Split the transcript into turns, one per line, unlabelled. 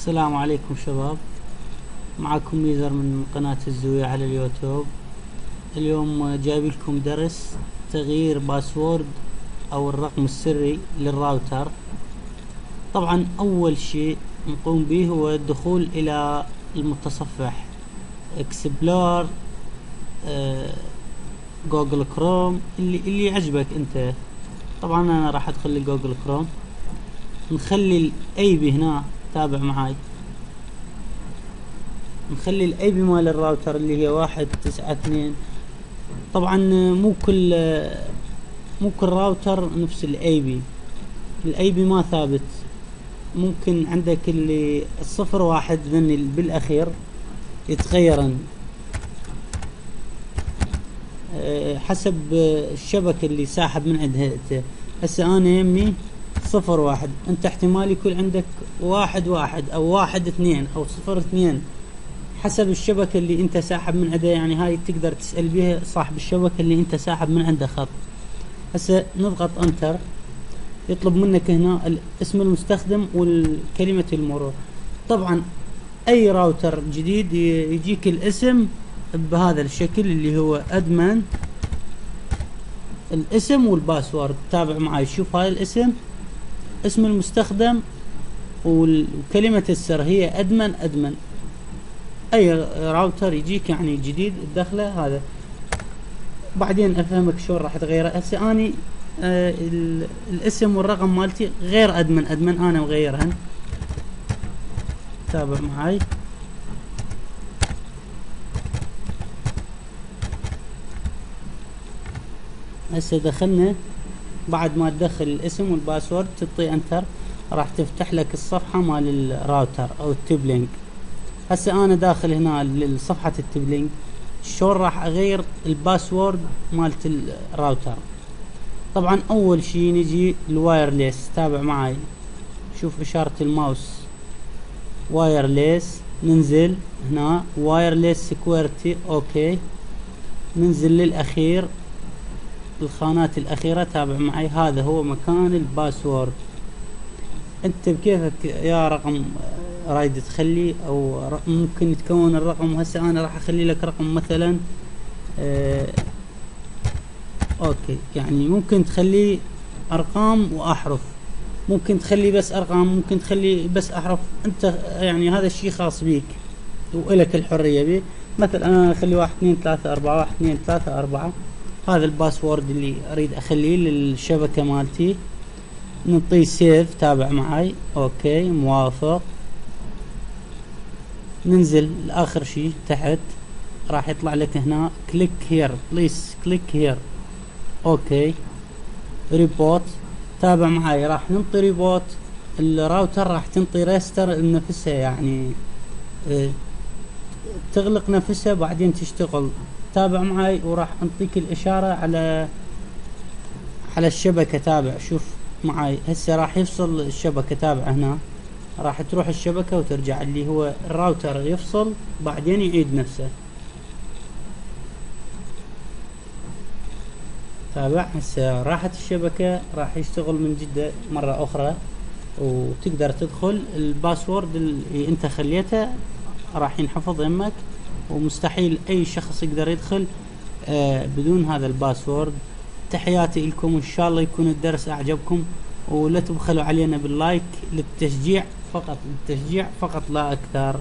السلام عليكم شباب، معكم ميزر من قناة الزوية على اليوتيوب. اليوم جايب لكم درس تغيير باسورد او الرقم السري للراوتر. طبعا اول شيء نقوم به هو الدخول الى المتصفح اكسبلور، جوجل كروم، اللي يعجبك انت. طبعا انا راح ادخل لجوجل كروم، نخلي الاي بي هنا، تابع معاي، نخلي الاي بي مال الراوتر اللي هي 192. طبعا مو كل راوتر نفس الاي بي ما ثابت. ممكن عندك اللي 01 ذني بالاخير يتغيرن حسب الشبكة اللي ساحب من عندها. هسه انا يمي 01، انت احتمال يكون عندك 11 او 12 او 02 حسب الشبكة اللي انت ساحب من عندها. يعني هاي تقدر تسأل بها صاحب الشبكة اللي انت ساحب من عنده خط. هسه نضغط انتر، يطلب منك هنا اسم المستخدم والكلمة المرور. طبعا اي راوتر جديد يجيك الاسم بهذا الشكل اللي هو ادمن، الاسم والباسورد. تابع معي، شوف هاي الاسم، اسم المستخدم وكلمة السر هي ادمن. اي راوتر يجيك يعني جديد تدخله هذا. بعدين افهمك شلون راح تغيره. هسه اني الاسم والرقم مالتي غير ادمن انا مغيرهن. تابع معي. هسه دخلنا، بعد ما تدخل الاسم والباسورد تطي انتر، راح تفتح لك الصفحة مال الراوتر او التبلينج. هسه انا داخل هنا لصفحة التبلينج. شلون راح اغير الباسورد مالت الراوتر؟ طبعا اول شي نجي الوايرلس. تابع معي، شوف اشارة الماوس وايرلس، ننزل هنا وايرلس سكيورتي، اوكي، ننزل للاخير، الخانات الاخيرة. تابع معي، هذا هو مكان الباسورد. انت بكيفك يا رقم رايد تخلي، او ممكن تكون الرقم. هسه انا راح اخلي لك رقم مثلا اوكي، يعني ممكن تخلي ارقام واحرف، ممكن تخلي بس ارقام، ممكن تخلي بس احرف. انت يعني هذا الشيء خاص بيك والك الحرية بيه. مثلا انا اخلي 1 2 3 4 1 2 3 4. هذا الباسورد اللي اريد اخليه للشبكة مالتي. نعطيه سيف. تابع معي، اوكي، موافق. ننزل لاخر شيء تحت، راح يطلع لك هنا كليك هير، بليز كليك هير، اوكي، ريبوت. تابع معي، راح ننطي ريبوت. الراوتر راح تنطي ريستر لنفسها، يعني تغلق نفسها بعدين تشتغل. تابع معي، وراح انطيك الاشارة على الشبكة. تابع، شوف معي هسه راح يفصل الشبكة. تابع هنا، راح تروح الشبكة وترجع، اللي هو الراوتر يفصل بعدين يعيد نفسه. تابع، هسه راحت الشبكة، راح يشتغل من جدة مرة اخرى، وتقدر تدخل. الباسورد اللي انت خليته راح ينحفظ يمك، ومستحيل اي شخص يقدر يدخل بدون هذا الباسورد. تحياتي لكم، ان شاء الله يكون الدرس اعجبكم، ولا تبخلوا علينا باللايك للتشجيع فقط، لا اكثر.